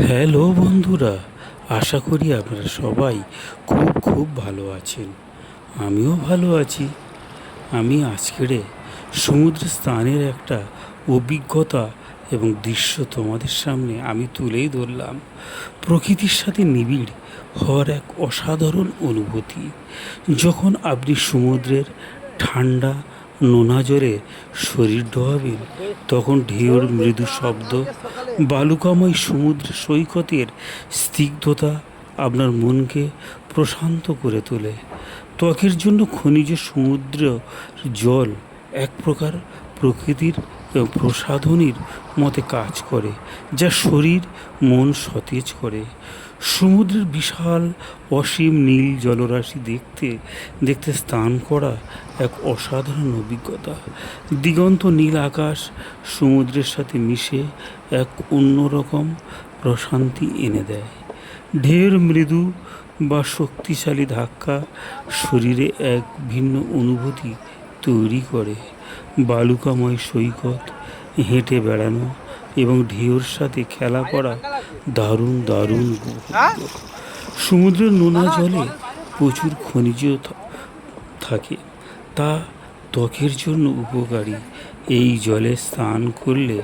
Hello বন্ধুরা, আশা করি আপনারা সবাই খুব খুব ভালো আছেন। আমিও ভালো আছি। আমি আজকের সমুদ্র স্নানের একটা অভিজ্ঞতা এবং দৃশ্য তোমাদের সামনে আমি তুলেই ধরলাম। প্রকৃতির সাথে নিবিড় হওয়ার এক অসাধারণ অনুভূতি। যখন আপনি সমুদ্রের ঠান্ডা নোনা জলে শরীর ডোবাবেন, তখন ঢেউর মৃদু শব্দ, বালুকাময় সমুদ্র সৈকতের স্নিগ্ধতা আপনার মনকে প্রশান্ত করে তোলে। ত্বকের জন্য খনিজ সমুদ্র জল এক প্রকার প্রকৃতির প্রসাধনীর মতে কাজ করে, যা শরীর মন সতেজ করে। সমুদ্রের বিশাল অসীম নীল জলরাশি দেখতে দেখতে স্নান করা এক অসাধারণ অভিজ্ঞতা। দিগন্ত নীল আকাশ সমুদ্রের সাথে মিশে এক অন্যরকম প্রশান্তি এনে দেয়। ঢেউয়ের মৃদু বা শক্তিশালী ধাক্কা শরীরে এক ভিন্ন অনুভূতি তৈরি করে। বালুকাময় সৈকত হেঁটে বেড়ানো এবং ঢেউর সাথে খেলা করা দারুণ দারুণ উপভোগ্য। সমুদ্রের নোনা জলে প্রচুর খনিজ থাকে, তা ত্বকের জন্য উপকারী। এই জলে স্নান করলে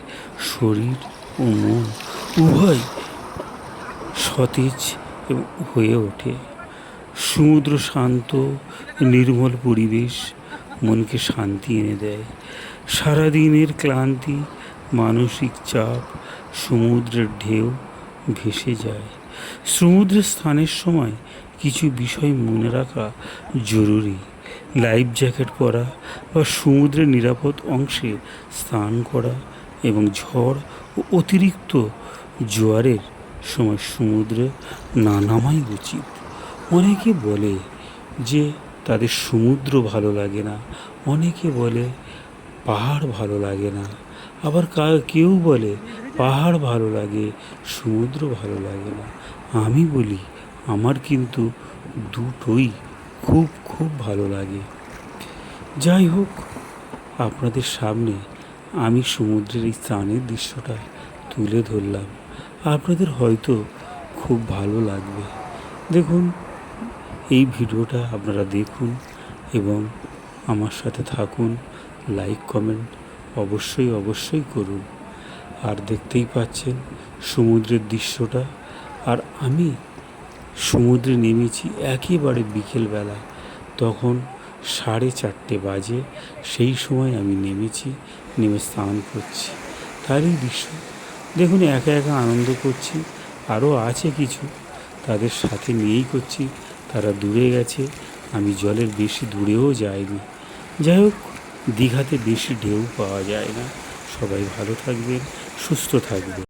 শরীর ও মন উভয় সতেজ হয়ে ওঠে। সমুদ্র শান্ত নির্মল পরিবেশ মনকে শান্তি এনে দেয়। সারাদিনের ক্লান্তি, মানসিক চাপ সমুদ্রের ঢেউ ভেসে যায়। সমুদ্রে স্নানের সময় কিছু বিষয় মনে রাখা জরুরি। লাইফ জ্যাকেট পরা বা সমুদ্রের নিরাপদ অংশে স্নান করা এবং ঝড় ও অতিরিক্ত জোয়ারের সময় সমুদ্রে না নামাই উচিত। অনেকে বলে যে তাদের সমুদ্র ভালো লাগে না, অনেকে বলে পাহাড় ভালো লাগে না, আবার কেউ বলে পাহাড় ভালো লাগে, সমুদ্র ভালো লাগে না। আমি বলি আমার কিন্তু দুটোই খুব খুব ভালো লাগে। যাই হোক, আপনাদের সামনে আমি সমুদ্রের এই স্নানের দৃশ্যটা তুলে ধরলাম। আপনাদের হয়তো খুব ভালো লাগবে। দেখুন, এই ভিডিওটা আপনারা দেখুন এবং আমার সাথে থাকুন। লাইক কমেন্ট অবশ্যই অবশ্যই করুন। আর দেখতেই পাচ্ছেন সমুদ্রের দৃশ্যটা। আর আমি সমুদ্রে নেমেছি একেবারে বিকেলবেলা, তখন 4:30 বাজে। সেই সময় আমি নেমে স্নান করছি। তারই দৃশ্য দেখুন, একা একা আনন্দ করছি। আরও আছে কিছু, তাদের সাথে নিয়েই করছি। তারা দূরে গেছে, আমি জলের বেশি দূরেও যাইনি। যাই হোক, দীঘাতে বেশি ঢেউ পাওয়া যায় না। সবাই ভালো থাকবেন, সুস্থ থাকবেন।